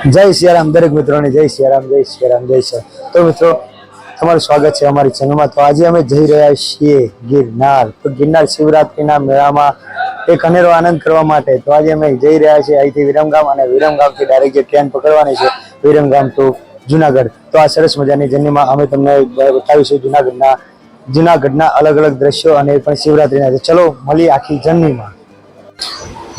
જય સિયારામ દરેક મિત્રોને જય સિયારામ જય સિયારામ જય સિયા તો મિત્રો તમારું સ્વાગત છે અમારી ચેનલમાં। તો આજે અમે જઈ રહ્યા છીએ ગિરનાર। તો ગિરનાર શિવરાત્રીના મેળામાં એક અનેરો આનંદ કરવા માટે તો આજે અમે જઈ રહ્યા છીએ અહીંથી વિરમગામ અને વિરમગામથી ડાયરેક્ટ જે ટ્રેન પકડવાની છે વિરમગામ ટુ જુનાગઢ। તો આ સરસ મજાની જર્નીમાં અમે તમને બતાવીશું જુનાગઢના અલગ અલગ દ્રશ્યો અને પણ શિવરાત્રીના। ચલો મળીએ આખી જર્નીમાં।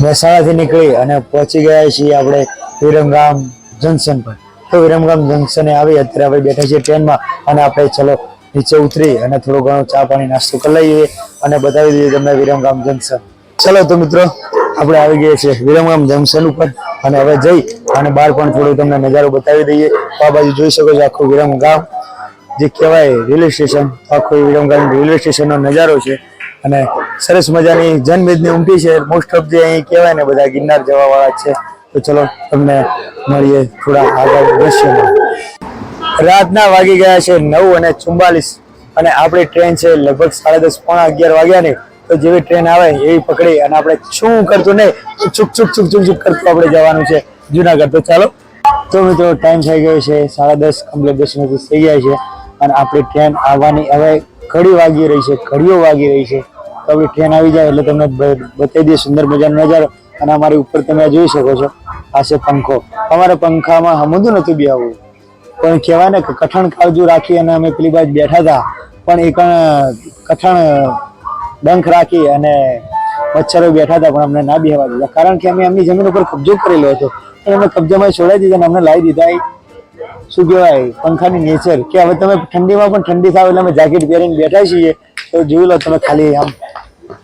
મહેસાણાથી નીકળી અને પહોંચી ગયા છીએ આપણે વિરમગામ જંકશન પર। તો વિરમગામ જંકશને આવી અત્યારે આપણે બેઠા છીએ ટ્રેનમાં અને આપણે ચલો નીચે ઉતરી અને થોડો ઘણો ચા પાણી નાસ્તો કરી લઈએ અને બતાવી દઈએ તમને વિરમગામ જંકશન। ચલો તો મિત્રો આપણે આવી ગયા છીએ વિરમગામ જંકશન ઉપર અને હવે જઈ અને બહાર પણ થોડું તમને નજારો બતાવી દઈએ। તો આ બાજુ જોઈ શકો છો આખું વિરમગામ જે કહેવાય રેલવે સ્ટેશન, આખું વિરમગામ રેલવે સ્ટેશનનો નજારો છે અને સરસ મજાની જનમેદની ઉમટી છે। મોસ્ટ ઓફ જે અહીં કહેવાય ને બધા ગિરનાર જવા વાળા છે। તો ચલો તમને મળીએ થોડા આગળ દ્રશ્યોમાં। રાતના વાગી ગયા છે 9:44 અને આપણી ટ્રેન છે લગભગ 10:30 પોણા 11 વાગ્યાની। તો જેવી ટ્રેન આવે એવી પકડી અને આપણે શું કરતું નહીં ચૂક ચૂક ચૂક ચૂક ચૂક કરતું આપણે જવાનું છે જુનાગઢ। તો ચાલો તો મિત્રો ટાઈમ થઈ ગયો છે 10:30 કમ્પ્લીટ 10 મિનિટ થઈ ગયા છે અને આપણી ટ્રેન આવવાની હવે ઘડીઓ વાગી રહી છે। તો આપણી ટ્રેન આવી જાય એટલે તમને બતાવી દઈએ સુંદર મજાનો નજારો। અને અમારી ઉપર તમે જોઈ શકો છો આ છે પંખો। અમારા પંખામાં હમું નથી બેહવું પણ કહેવાય ને કે કઠણ કાળજુ રાખી અને અમે પેલી બાજુ બેઠા હતા પણ એક કઠણ ડંખ રાખી અને મચ્છરો બેઠા હતા પણ અમને ના બેહવા દીધા કારણ કે અમે એમની જમીન ઉપર કબજો કરેલો હતો પણ અમે કબજામાં છોડાવી દીધા અને અમને લાવી દીધા શું કહેવાય પંખાની નેચર કે હવે તમે ઠંડીમાં પણ ઠંડી થાવ એટલે અમે જેકેટ પહેરીને બેઠા છીએ। તો જોઈ લો તમે ખાલી આમ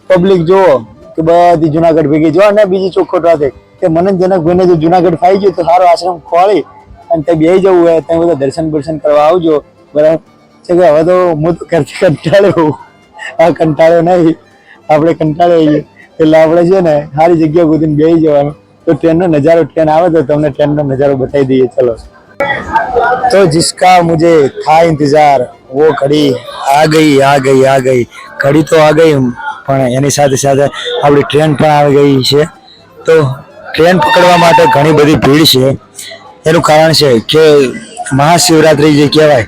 પબ્લિક જુઓ કે બધી જુનાગઢ ભેગી જો અને બીજી ચોખ્ખોટ વાત કે મનનજનક ભાઈને જો જુનાગઢ ફાઈ ગયું તો સારો આશ્રમ ખોલી અને ત્યાં બેસી જવું હોય ત્યાં બધા દર્શન કરવા આવજો બરાબર છે કે હવે તો હું તો કંટાળ્યો આ કંટાળ્યો નહીં આપણે કંટાળીએ એટલે આપણે છે ને સારી જગ્યા ગોતીને બેસી જવાનું। તો ટ્રેનનો નજારો ટ્રેન આવે તો તમને ટ્રેનનો નજારો બતાવી દઈએ। ચલો तो जिसका मुझे था इंतजार वो घड़ी आ गई घड़ी तो आ गई પણ એની સાથે સાથે આપણી ટ્રેન પણ આવી ગઈ છે। તો ટ્રેન પકડવા માટે ઘણી બધી ભીડ છે। એનું કારણ છે કે મહાશિવરાત્રી જે કહેવાય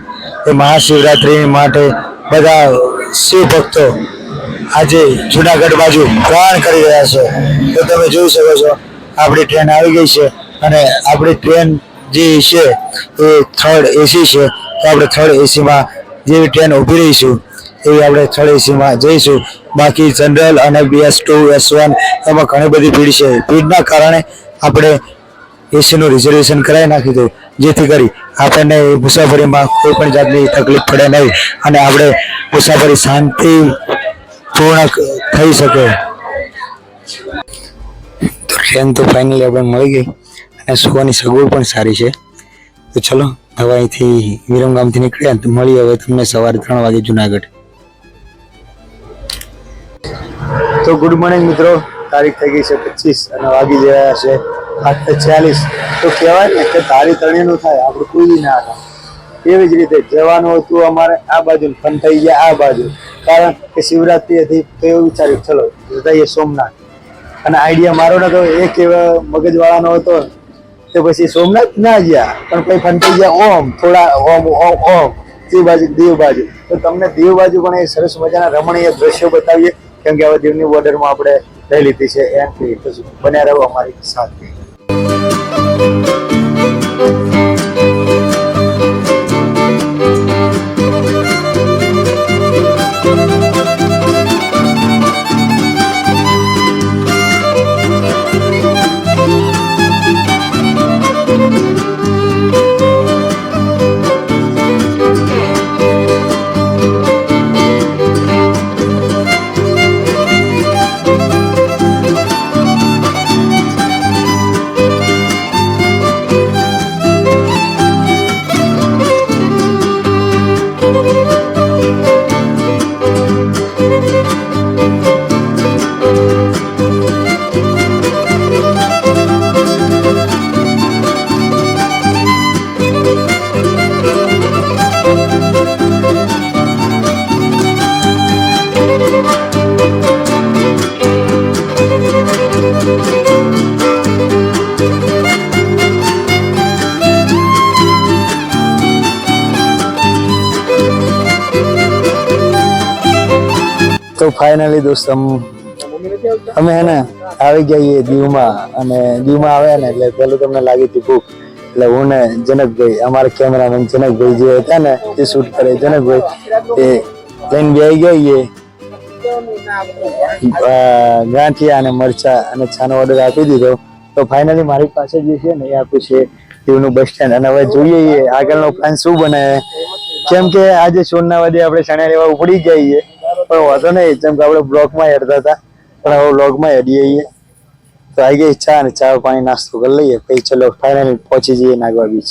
એ મહાશિવરાત્રી માટે બધા શિવ ભક્તો આજે જુનાગઢ બાજુ પ્રયાણ કરી રહ્યા છે। તો તમે જોઈ શકો છો આપણી ટ્રેન આવી ગઈ છે અને આપણી ટ્રેન જે છે એ થર્ડ એસી છે। તો આપણે થર્ડ એસીમાં જેવી ટ્રેન ઊભી રહીશું એવી આપણે થર્ડ એસીમાં જઈશું। બાકી જનરલ અને BS2 S1 એમાં ઘણી બધી ભીડ છે। ભીડના કારણે આપણે એસીનું રિઝર્વેશન કરાવી નાખ્યું હતું જેથી કરી આપણને મુસાફરીમાં કોઈ પણ જાતની તકલીફ પડે નહીં અને આપણે મુસાફરી શાંતિપૂર્ણ થઈ શકે। તો ટ્રેન તો ફાઇનલી આપણે મળી ગઈ અને સુવાની સગવડ પણ સારી છે। તો ચલો હવે અહીંથી વિરમગામથી નીકળ્યા તો મળીએ હવે તમને સવારે 3 વાગે જુનાગઢ। તો ગુડ મોર્નિંગ મિત્રો, તારીખ થઈ ગઈ છે 25 અને વાગી ગયા છે 8:46। તો કહેવાય ને કે તારી તણીનું થાય આપણું કોઈ ના થાય એવી જ રીતે જવાનું હતું અમારે આ બાજુ પણ થઈ ગયા આ બાજુ કારણ કે શિવરાત્રી હતી તો એવું વિચાર્યું ચલો જઈએ સોમનાથ અને આઈડિયા મારો નતો એક એવો મગજવાળાનો હતો તો પછી સોમનાથ ના ગયા પણ પછી ફંટાઈ ગયા ઓમ થોડા ઓમ દીવ બાજુ। તો તમને દીવ બાજુ પણ એ સરસ મજાના રમણીય દ્રશ્યો બતાવીએ કેમ કે હવે દીવની બોર્ડરમાં આપણે લઈ લીધી છે એન્ટ્રી। તો બન્યા રહો અમારી સાથે। તો ફાઇનલી દોસ્તો અમે હે ને આવી ગયા છીએ દીવમાં, અને દીવમાં આવ્યા ને એટલે પેલું તમને લાગી હતી ભૂખ, એટલે હું ને જનકભાઈ અમારા કેમેરામેન જનકભાઈ જે હતા ને એ શૂટ કરે જનકભાઈ એ લઈને બેસી ગયા છીએ ગાંઠિયા અને મરચા અને છાનો ઓર્ડર આપી દીધો. તો ફાઇનલી મારી પાસે જે છે ને એ આપ્યું છે દીવનું બસ સ્ટેન્ડ, અને હવે જોઈએ આગળનો પ્લાન શું બનાવે. કેમ કે આજે સોમનાવાદે આપણે ચણા લેવા ઉપડી ગયા છીએ, પણ વાંધો નહીં, જેમ કે આપણે બ્લોગમાં હેડતા હતા પણ હવે બ્લોગમાં હેડીએ છીએ. તો આવી ગઈ ચા અને ચા પાણી નાસ્તો કરી લઈએ, પછી ચલો ફાઇનલી પહોંચી જઈએ નાગવા બીચ.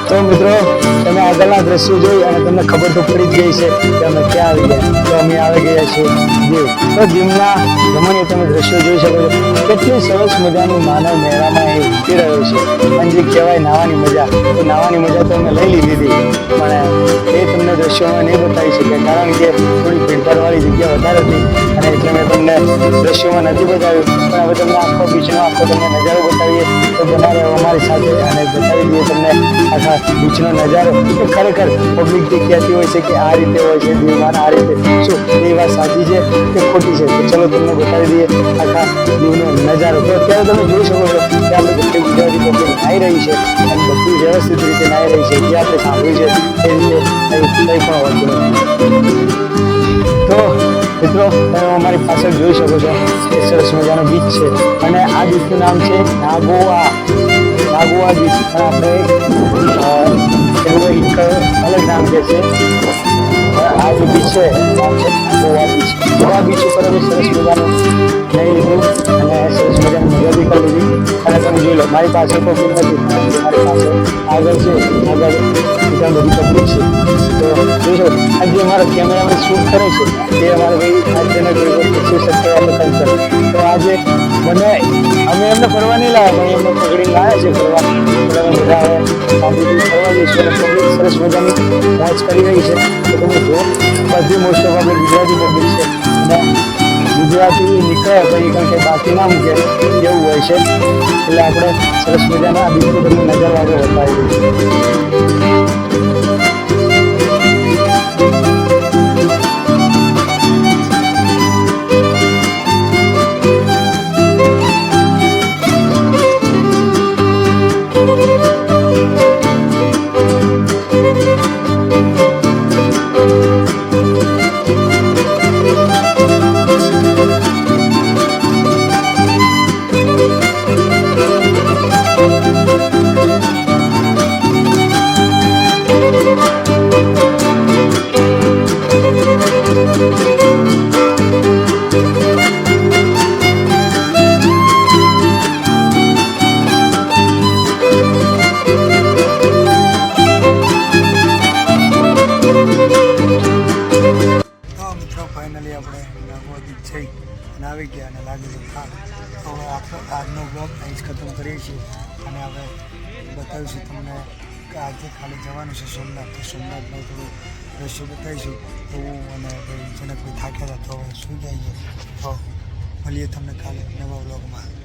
તો મિત્રો તમે આગળના દ્રશ્યો જોઈ અને તમને ખબર તો પડી જ ગઈ છે કે અમે ક્યાં આવી ગયા. તો અમે આવી ગયા છીએ દીવ. તો દીવના રમણીય તમે દ્રશ્યો જોઈ શકો છો, કેટલી સરસ મજાની માનવ મેળામાં એ ઉમટી રહ્યો છે. અને જે કહેવાય નાવાની મજા, તો નાવાની મજા તો અમે લઈ લીધી હતી, પણ એ તમને દ્રશ્યોમાં નહીં બતાવી શકે, કારણ કે થોડી ભીડભાડવાળી જગ્યા વધારે હતી અને એટલે મેં તમને દ્રશ્યોમાં નથી બતાવ્યું. પણ હવે તમને આખો બીચનો આખો તમને નજારો બતાવીએ તો બનાવે અમારી સાથે અને બતાવી દઈએ તમને આખા બીચનો નજારો. કે ખરેખર પબ્લિક જે કહેતી હોય છે કે આ રીતે હોય છે દીવમાં, આ રીતે શું એ વાત સાચી છે કે ખોટી છે? તો ચલો તમને બતાવી દઈએ આખા દીવનો નજારો. તો અત્યારે તમે જોઈ શકો છો કે આપણે કેટલી ગુજરાતી પબ્લિક નાહી રહી છે અને બધું વ્યવસ્થિત રીતે નાહી રહી છે. જે આપણે સાંભળ્યું છે એ રીતે કંઈ પણ હોતું નથી. તો મિત્રો તમે અમારી પાછળ જોઈ શકો છો કે સરસ મજાનો બીચ છે, અને આ બીચનું નામ છે નાગોવા બીચ. પણ આપણે એક અલગ નામ જે છે આ જે બીચ છે નામ છે નાગોવા બીચ. ગોવા બીચ ઉપર અમે સરસ મજાનું નહીં લીધું અને સરસ મજાની મજા બી કરી લીધી. અને તમે જોઈ લો મારી પાસે પબ્લિક નથી, મારી પાસે આગળ છે, આગળ બીજા બધી પબ્લિક છે. તો જોઈ શકો આ જે અમારો કેમેરામેન શૂટ કરે છે તે અમારે ભાઈ આજના શું શકતા આપણે કંઈ. તો આજે મને અમે એમને ફરવા નહીં લાવ્યા, પણ એમને પકડીને લાવ્યા છે ફરવા. બધા હવે શાંતિથી ફરવા જઈશું અને પબ્લિક સરસ મજાની મોજ કરી રહી છે. તો તમે જો બધી મોસ્ટ ઓફ આપણે ગુજરાતી પબ્લિક છે અને ગુજરાતી નીકળે પછી કંઈ બાકી ના મૂકે એવું હોય છે. એટલે આપણે સરસ મજાના આ બીજું બધું નજર આગળ બતાવી દઈશું. બ્લોગ અહીં જ ખતમ કરીએ છીએ અને હવે બતાવીશું તમને કે આજે ખાલી જવાનું છે સોમનાથ. તો સોમનાથમાં થોડું દ્રશ્ય બતાવીશું તો હું અને ભાઈ જનકભાઈ થાક્યા હતા તો હવે સુઈ જઈએ. તો મળીએ તમને કાલે નવા બ્લોગમાં.